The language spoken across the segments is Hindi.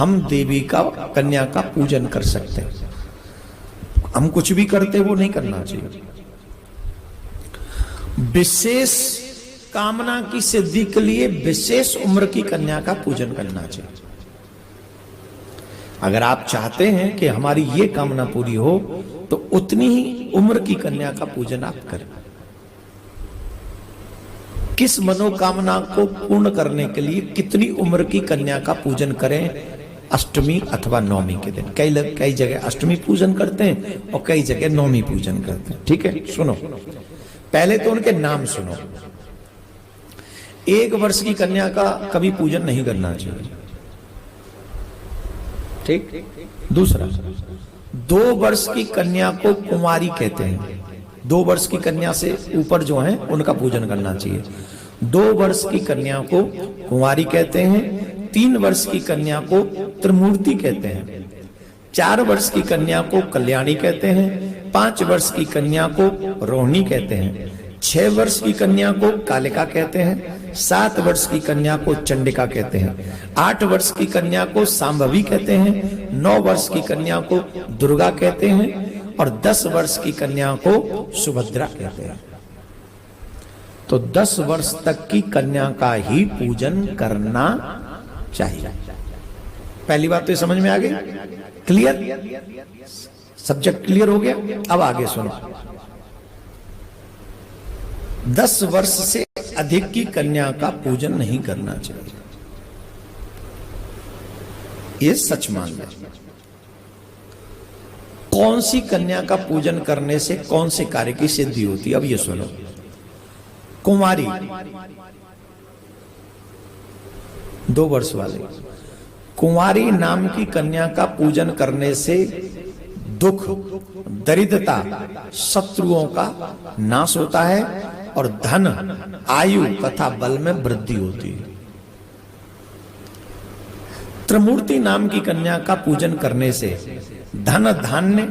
हम देवी का, कन्या का पूजन कर सकते हैं। हम कुछ भी करते वो नहीं करना चाहिए। विशेष कामना की सिद्धि के लिए विशेष उम्र की कन्या का पूजन करना चाहिए। अगर आप चाहते हैं कि हमारी ये कामना पूरी हो तो उतनी ही उम्र की कन्या का पूजन आप करें। किस मनोकामना को पूर्ण करने के लिए कितनी उम्र की कन्या का पूजन करें? अष्टमी अथवा नवमी के दिन। कई जगह अष्टमी पूजन करते हैं और कई जगह नवमी पूजन करते हैं। ठीक है, सुनो, पहले तो उनके नाम सुनो। 1 वर्ष की कन्या का कभी पूजन नहीं करना चाहिए। ठीक। दूसरा, 2 वर्ष की कन्या को कुंवारी कहते हैं। 2 वर्ष की कन्या से ऊपर जो है उनका पूजन करना चाहिए। 2 वर्ष की कन्या को कुंवारी कहते हैं। 3 वर्ष की कन्या को त्रिमूर्ति कहते हैं। 4 वर्ष की कन्या को कल्याणी कहते हैं। 5 वर्ष की कन्या को रोहिणी कहते हैं। 6 वर्ष की कन्या को कालिका कहते हैं। 7 वर्ष की कन्या को चंडिका कहते हैं। 8 वर्ष की कन्या को सांभवी कहते हैं। 9 वर्ष की कन्या को दुर्गा कहते हैं और 10 वर्ष की कन्या को सुभद्रा कहते हैं। तो 10 वर्ष तक की कन्या का ही पूजन करना चाहिए। पहली बात तो ये समझ में आ गई? क्लियर? सब्जेक्ट क्लियर हो गया? अब आगे सुनो। 10 वर्ष से अधिक की कन्या का पूजन नहीं करना चाहिए। ये सच मान लो। कौन सी कन्या का पूजन करने से कौन से कार्य की सिद्धि होती है? अब ये सुनो। कुंवारी, 2 वर्ष वाले, कुंवारी नाम की कन्या का पूजन करने से दुख, दरिद्रता, शत्रुओं का नाश होता है और धन, आयु तथा बल में वृद्धि होती है। त्रिमूर्ति नाम की कन्या का पूजन करने से धन धान्य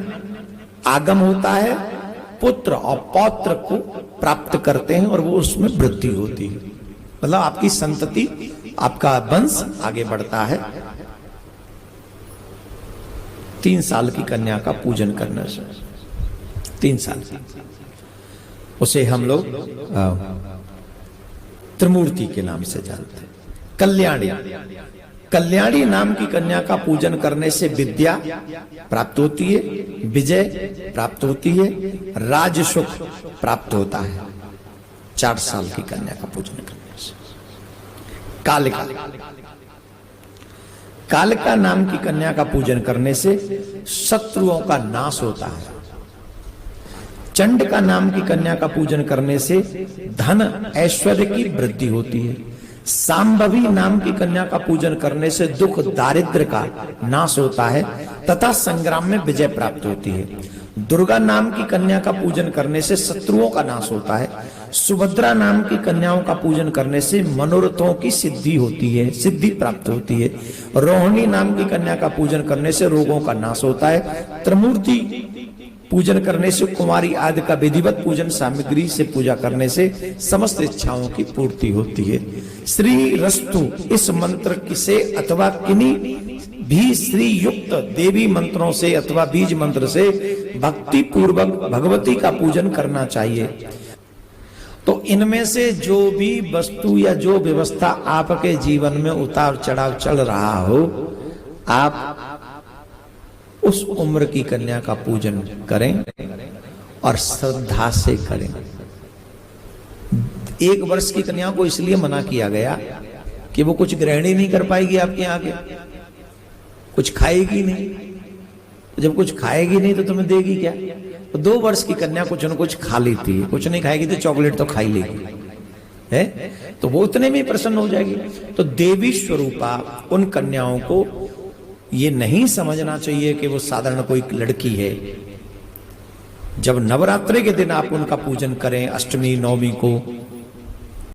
आगम होता है, पुत्र और पौत्र को प्राप्त करते हैं और वो उसमें वृद्धि होती है। मतलब आपकी संतति, आपका वंश आगे बढ़ता है। 3 साल की कन्या का पूजन करने से, 3 साल की, उसे हम लोग त्रिमूर्ति के नाम से जानते हैं। कल्याणी, कल्याणी नाम की कन्या का पूजन करने से विद्या प्राप्त होती है, विजय प्राप्त होती है, राज सुख प्राप्त होता है। 4 साल की कन्या का पूजन करने से। कालिका, कालिका नाम की कन्या का पूजन करने से शत्रुओं का नाश होता है। चंडिका नाम की कन्या का पूजन करने से धन ऐश्वर्य की वृद्धि होती है। सांभवी नाम की कन्या का पूजन करने से दुख दारिद्र्य का नाश होता है तथा संग्राम में विजय प्राप्त होती है। दुर्गा नाम की कन्या का पूजन करने से शत्रुओं का नाश होता है। सुभद्रा नाम की कन्याओं का पूजन करने से मनोरथों की सिद्धि होती है, सिद्धि प्राप्त होती है। रोहिणी नाम की कन्या का पूजन करने से रोगों का नाश होता है। त्रिमूर्ति पूजन करने से कुमारी आदि का विधिवत पूजन सामग्री से पूजा करने से समस्त इच्छाओं की पूर्ति होती है। श्री रस्तु इस मंत्र से अथवा किन्हीं भी श्री युक्त देवी मंत्रों से अथवा बीज मंत्र से भक्ति पूर्वक भगवती का पूजन करना चाहिए। तो इनमें से जो भी वस्तु या जो व्यवस्था आपके जीवन में उतार चढ़ाव चल रहा हो, आप उस उम्र की कन्या का पूजन करें और श्रद्धा से करें। 1 वर्ष की कन्या को इसलिए मना किया गया कि वो कुछ ग्रहण ही नहीं कर पाएगी आपके आगे, कुछ खाएगी नहीं। जब कुछ खाएगी नहीं तो तुम्हें देगी क्या? तो 2 वर्ष की कन्या कुछ न कुछ खा लेती है, कुछ नहीं खाएगी तो चॉकलेट तो खा ही लेगी, है तो वो उतने में प्रसन्न हो जाएगी। तो देवी स्वरूपा उन कन्याओं को ये नहीं समझना चाहिए कि वो साधारण कोई लड़की है। जब नवरात्रि के दिन आप उनका पूजन करें, अष्टमी नवमी को,